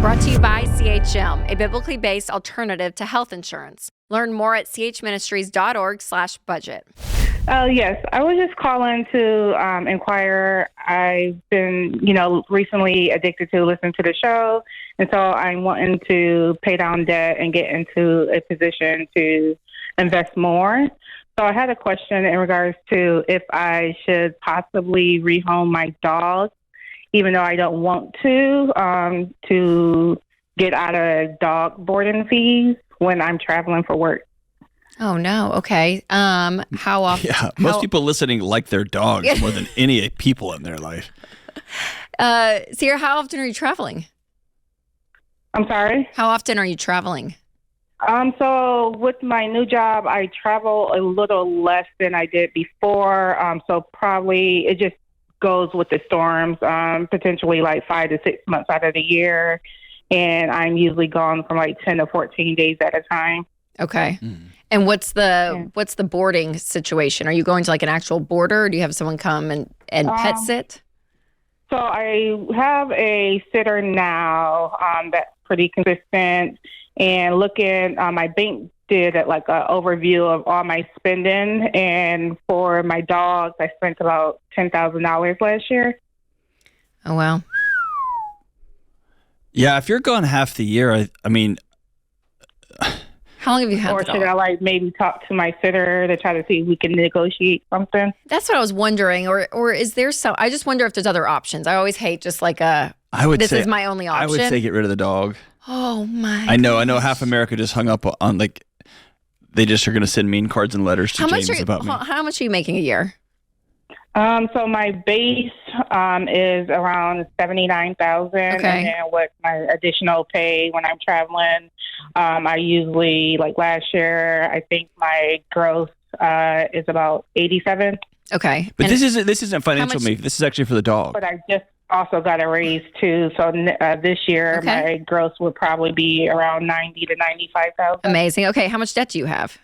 Brought to you by CHM, a biblically based alternative to health insurance. Learn more at chministries.org/budget. Yes, I was just calling to inquire. I've been, recently addicted to listening to the show, and so I'm wanting to pay down debt and get into a position to invest more. So I had a question in regards to if I should possibly rehome my dog, even though I don't want to get out of dog boarding fees when I'm traveling for work. Oh, no. Okay. How often? Yeah, most people listening like their dogs more than any people in their life. Sierra, how often are you traveling? I'm sorry? How often are you traveling? So with my new job, I travel a little less than I did before. So probably it just goes with the storms, potentially like 5 to 6 months out of the year. And I'm usually gone from like 10 to 14 days at a time. Okay. And what's the boarding situation? Are you going to like an actual boarder, or do you have someone come and pet sit? So I have a sitter now that's pretty consistent. And looking, my bank did like an overview of all my spending. And for my dogs, I spent about $10,000 last year. Oh, wow. Yeah, if you're gone half the year, I mean... How long have you had Or the dog? should I like maybe talk to my sitter to try to see if we can negotiate something? That's what I was wondering. Or is there some... I just wonder if there's other options. I always hate just like this is my only option. I would say get rid of the dog. Oh, my I know half America just hung up on like... They just are going to send mean cards and letters to James about me. How much are you making a year? So my base is around $79,000, Okay. and then with my additional pay when I'm traveling, I usually like last year. I think my gross is about 87. Okay. But And this isn't financial, me. This is actually for the dog. But I just also got a raise too. So this year Okay. my gross would probably be around 90 to 95,000. amazing. Okay. How much debt do you have?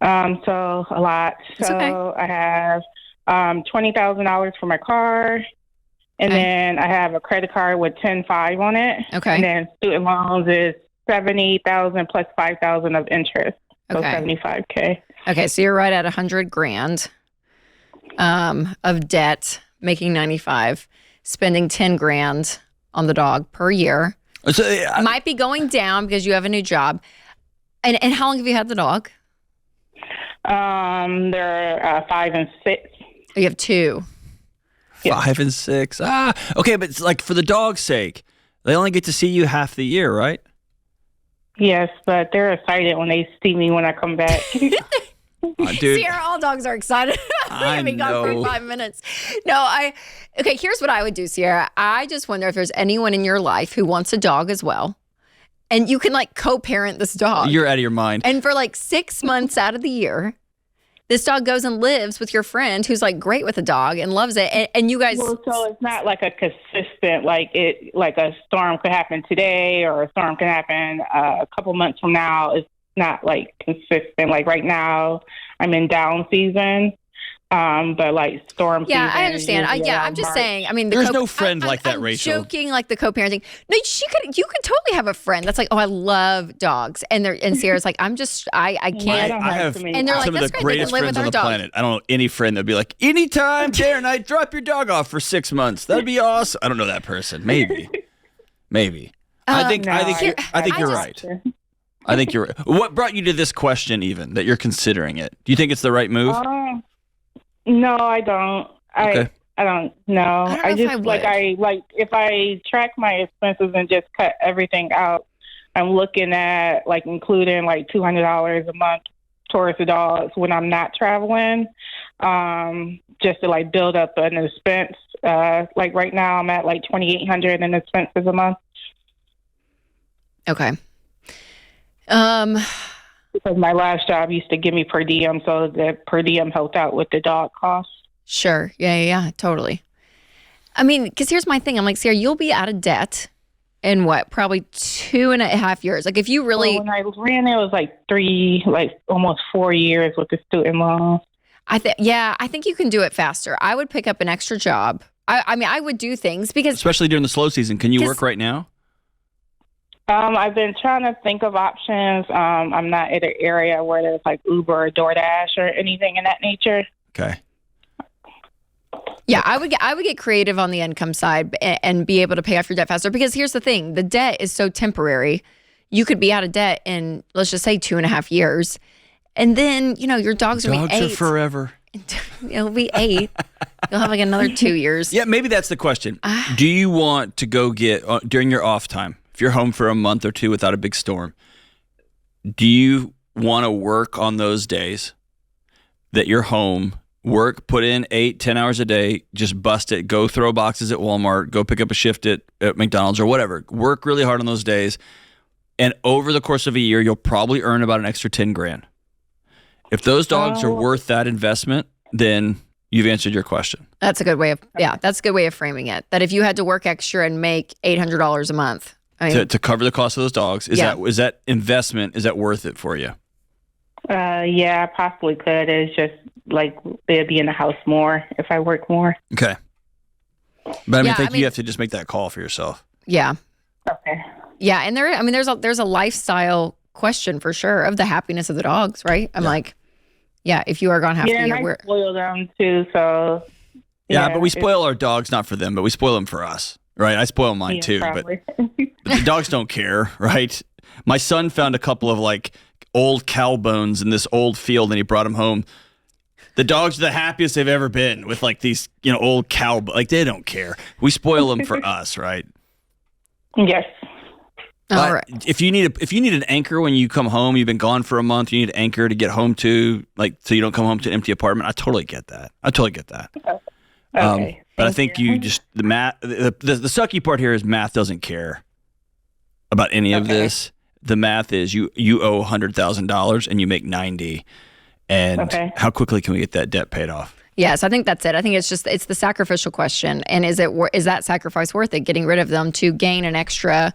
So a lot. It's So okay. I have $20,000 for my car, and Okay. then I have a credit card with 10.5 on it. Okay. And then student loans is 70,000 plus 5,000 of interest, so Okay. 75K. Okay. So you're right at $100,000 of debt, making 95, spending 10 grand on the dog per year. So, Might be going down because you have a new job. And how long have you had the dog? They're 5 and 6. Oh, you have 2. 5 and 6. Okay, but it's like for the dog's sake, they only get to see you half the year, right? Yes, but they're excited when they see me when I come back. Dude, Sierra, all dogs are excited. I I've been gone for know. 5 minutes. No, okay, here's what I would do, Sierra. I just wonder if there's anyone in your life who wants a dog as well. And you can like co-parent this dog. you're out of your mind. And for like 6 months out of the year, this dog goes and lives with your friend who's like great with a dog and loves it. And you guys, Well, so it's not like a consistent, like a storm could happen today or a storm can happen a couple months from now. It's not like consistent. Like right now, I'm in down season, but like storm season. yeah, I understand. usually I'm around just March. saying. I mean, There's no friend like that, I'm Rachel. Joking, like the co-parenting. No, you could totally have a friend that's like, oh, I love dogs, and Sierra's like, I I can't. don't I have have too many And they're like, some of that's the great, they can greatest live with friends on our the dog. planet. I don't know any friend that'd be like, anytime, Darren, I drop your dog off for 6 months. That'd be awesome. I don't know that person. Maybe. I think No, you're right. I think you're right. What brought you to this question even, that you're considering it? Do you think it's the right move? No, I don't. Okay. I don't know. I don't know if just I would. like if I track my expenses and just cut everything out, I'm looking at like including like $200 a month towards the dogs when I'm not traveling, just to like build up an expense. Like right now, I'm at like $2,800 in expenses a month. Okay. Because my last job used to give me per diem, so the per diem helped out with the dog costs. Sure. Yeah, totally. I mean, because here's my thing. I'm like, Sierra, you'll be out of debt in what? Probably 2.5 years. Like if you really, Well, when I ran, it was like almost 4 years with the student loans. I think you can do it faster. I would pick up an extra job. I mean, I would do things because Especially during the slow season. Can you 'Cause- work right now? I've been trying to think of options. I'm not in an area where there's like Uber or DoorDash or anything in that nature. Okay. Yeah, I would get creative on the income side and be able to pay off your debt faster. Because here's the thing: the debt is so temporary. You could be out of debt in, let's just say, 2.5 years, and then your dog's gonna be 8. Dogs are forever. It'll be 8. You'll have like another 2 years. Yeah, maybe that's the question. Do you want to go get during your off time? If you're home for a month or two without a big storm, do you want to work on those days that you're home? Work, put in 8-10 hours a day, just bust it, go throw boxes at Walmart, go pick up a shift at McDonald's or whatever. Work really hard on those days. And over the course of a year, you'll probably earn about an extra 10 grand. If those dogs are worth that investment, then you've answered your question. That's a good way of framing it. That if you had to work extra and make $800 a month, to cover the cost of those dogs, is that investment, is that worth it for you? Yeah, I possibly could. It's just like they'd be in the house more if I work more. Okay. But I think you have to just make that call for yourself. Yeah. Okay. Yeah, and there's a lifestyle question for sure of the happiness of the dogs, right? I'm like, if you are gone half the year, and I spoil them too, so. Yeah, but we spoil our dogs not for them, but we spoil them for us, right? I spoil mine too, probably. but the dogs don't care, right? My son found a couple of like old cow bones in this old field, and he brought them home. The dogs are the happiest they've ever been with like these, old cow. Like they don't care. We spoil them for us, right? Yes. All right. If you need an anchor when you come home, you've been gone for a month, you need an anchor to get home to, like, so you don't come home to an empty apartment. I totally get that. Okay. But I think you just the sucky part here is math doesn't care about any of this. The math is you owe $100,000 and you make 90, and how quickly can we get that debt paid off? Yes, I think that's it. I think it's the sacrificial question, and is that sacrifice worth it? Getting rid of them to gain an extra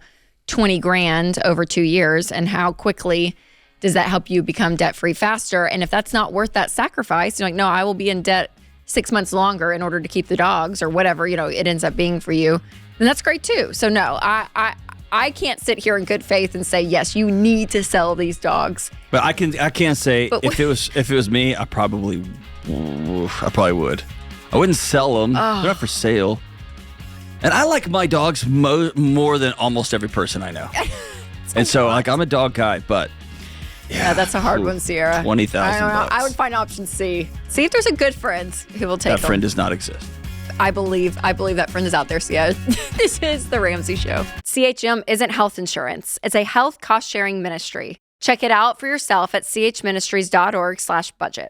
20 grand over 2 years, and how quickly does that help you become debt free faster? And if that's not worth that sacrifice, you're like, no, I will be in debt 6 months longer in order to keep the dogs or whatever it ends up being for you, then that's great too. So no, I can't sit here in good faith and say, yes, you need to sell these dogs. But I can't say if it was me, I probably would. I wouldn't sell them. They're not for sale. And I like my dogs more than almost every person I know. And so like I'm a dog guy, but yeah, that's a hard one, Sierra. $20,000. I would find option C. See if there's a good friend who will take that friend does not exist. I believe that friend is out there, Sia. This is The Ramsey Show. CHM isn't health insurance. It's a health cost-sharing ministry. Check it out for yourself at chministries.org/budget.